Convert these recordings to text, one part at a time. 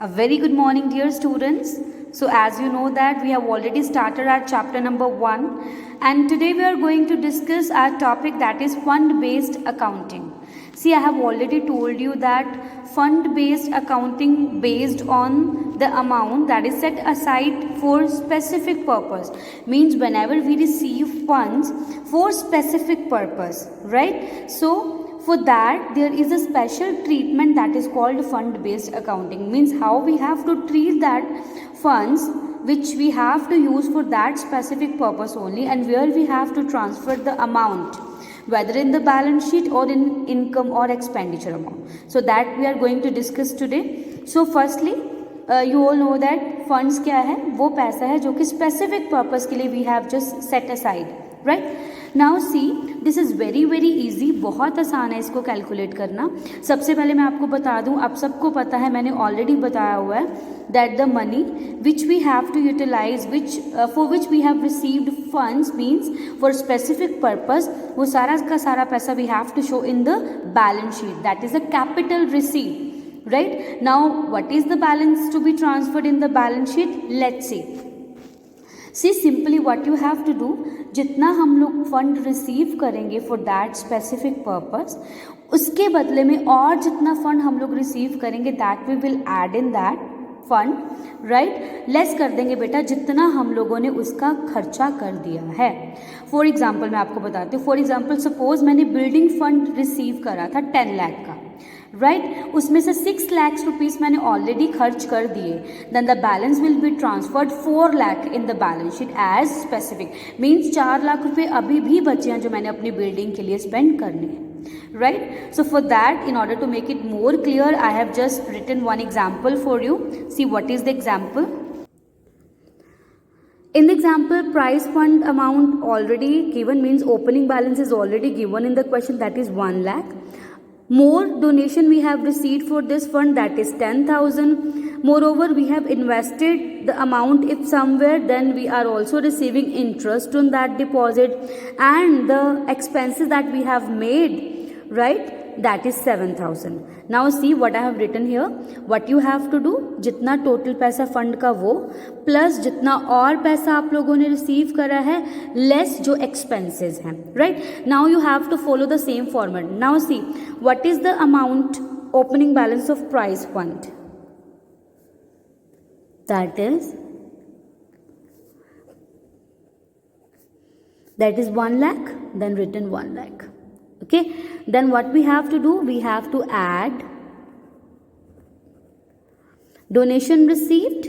A very good morning, dear students. So as you know that we have already started our chapter number 1, and today we are going to discuss our topic, that is fund based accounting. See, I have already told you that fund based accounting based on the amount that is set aside for specific purpose, means whenever we receive funds for specific purpose, right? So for that there is a special treatment that is called fund based accounting, means how we have to treat that funds which we have to use for that specific purpose only, and where we have to transfer the amount whether in the balance sheet or in income or expenditure amount. So that we are going to discuss today. So firstly, you all know that funds क्या है, वो पैसा है जो कि specific purpose के लिए we have just set aside, right? Now see, this is very easy, बहुत आसान है इसको कैलकुलेट करना. सबसे पहले मैं आपको बता दूं, आप सबको पता है, मैंने ऑलरेडी बताया हुआ है that the money which we have to utilize, for which we have received funds, means for specific purpose, वो सारा का सारा पैसा we have to show in the balance sheet, that is a capital receipt, right? Now what is the balance to be transferred in the balance sheet? Let's see. See, simply what you have to do, जितना हम लोग fund receive करेंगे for that specific purpose, उसके बदले में और जितना fund हम लोग रिसीव करेंगे that we will add in that fund, right? Less कर देंगे बेटा जितना हम लोगों ने उसका खर्चा कर दिया है. फॉर एग्जाम्पल मैं आपको बताती हूँ. फॉर एग्जाम्पल सपोज मैंने बिल्डिंग फंड रिसीव करा था 10 लाख का, राइट? उसमें से 6 लाख रुपीस मैंने ऑलरेडी खर्च कर दिए. Then the balance will be transferred 4 lakh in the balance sheet as specific, means 4 lakh रुपए अभी भी बचे हैं जो मैंने अपनी बिल्डिंग के लिए स्पेंड करने हैं, right? So for that, in order to make it more clear, I have just written one example for you. See, what is the example? In the example, prize fund amount already given, means opening balance is already given in the question, that is 1 lakh. More donation we have received for this fund, that is 10,000. Moreover, we have invested the amount if somewhere, then we are also receiving interest on that deposit, and the expenses that we have made, right, that is 7,000. Now see what I have written here. What you have to do, जितना total पैसा fund का वो, plus जितना और पैसा आप लोगों ने receive करा है, less जो expenses हैं, right? Now you have to follow the same format. Now see, what is the amount opening balance of prize fund? That is 1 lakh, then written 1 lakh. Okay, then what we have to do, we have to add donation received,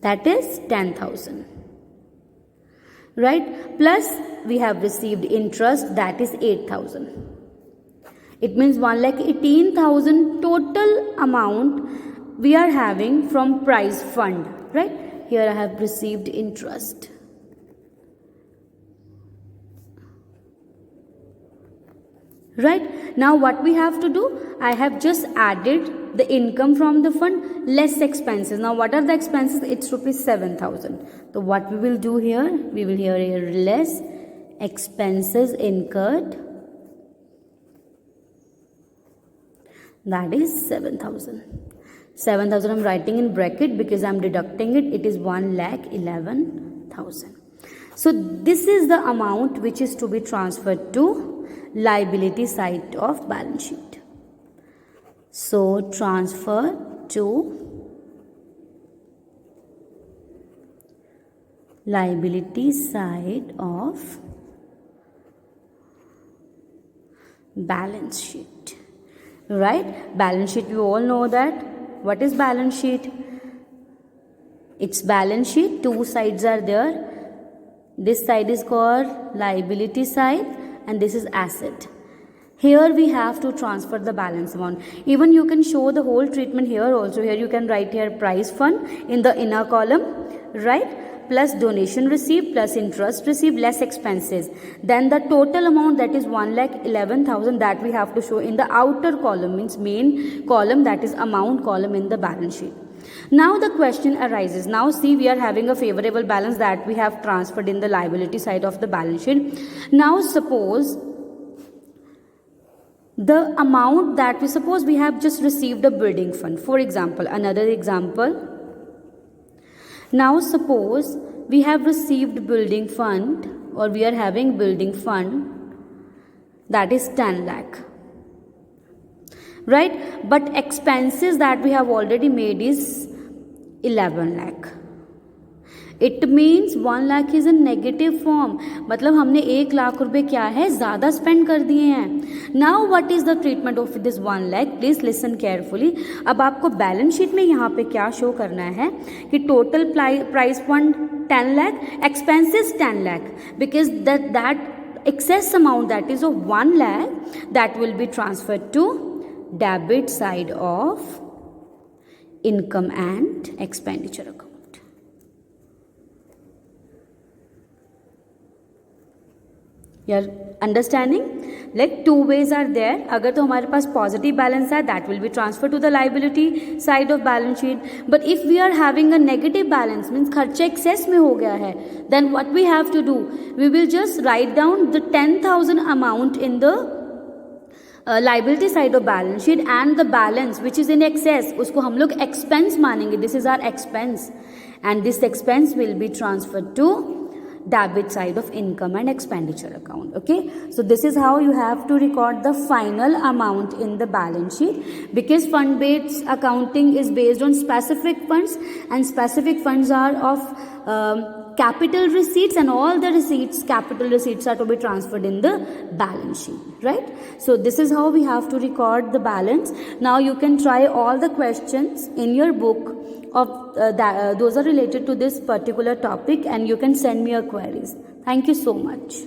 that is 10,000, right? Plus we have received interest, that is 8,000. It means 1,18,000 total amount we are having from prize fund, right? Here I have received interest. Right? Now what we have to do, I have just added the income from the fund, less expenses. Now what are the expenses? It's rupees 7,000. So what we will do here, we will here less expenses incurred, that is 7,000. 7,000 I'm writing in bracket because I'm deducting it. It is 1,11,000. So this is the amount which is to be transferred to liability side of balance sheet. So transfer to liability side of balance sheet, right? Balance sheet, we all know that. What is balance sheet? It's balance sheet, two sides are there. This side is called liability side and this is asset. Here we have to transfer the balance amount. Even you can show the whole treatment here also. Here you can write here prize fund in the inner column, right? Plus donation received, plus interest received, less expenses. Then the total amount, that is 1,11,000, that we have to show in the outer column, means main column, that is amount column in the balance sheet. Now the question arises. Now see, we are having a favorable balance that we have transferred in the liability side of the balance sheet. Now suppose the amount that we suppose we have just received a building fund. For example, another example. Now suppose we have received building fund, or we are having building fund that is 10 lakh, right? But expenses that we have already made is 11 lakh. It means 1 lakh is in negative form, मतलब हमने 1 लाख रुपए क्या है ज़्यादा spend कर दिए हैं. Now what is the treatment of this 1 lakh? Please listen carefully. अब आपको बैलेंस शीट में यहाँ पे क्या शो करना है कि total price fund 10 lakh, expenses 10 lakh, because that excess amount that is of 1 lakh that will be transferred to debit side of income and expenditure account. You're understanding? Like two ways are there. अगर तो हमारे पास positive balance है, that will be transferred to the liability side of balance sheet. But if we are having a negative balance, means खर्चे excess में हो गया है, then what we have to do? We will just write down the 10,000 amount in the liability side of balance sheet, and the balance which is in excess उसको हम लोग expense मानेंगे. This is our expense, and this expense will be transferred to debit side of income and expenditure account. Okay, so this is how you have to record the final amount in the balance sheet, because fund based accounting is based on specific funds, and specific funds are of capital receipts, and all the receipts, capital receipts, are to be transferred in the balance sheet, right? So this is how we have to record the balance. Now you can try all the questions in your book of those are related to this particular topic, and you can send me your queries. Thank you so much.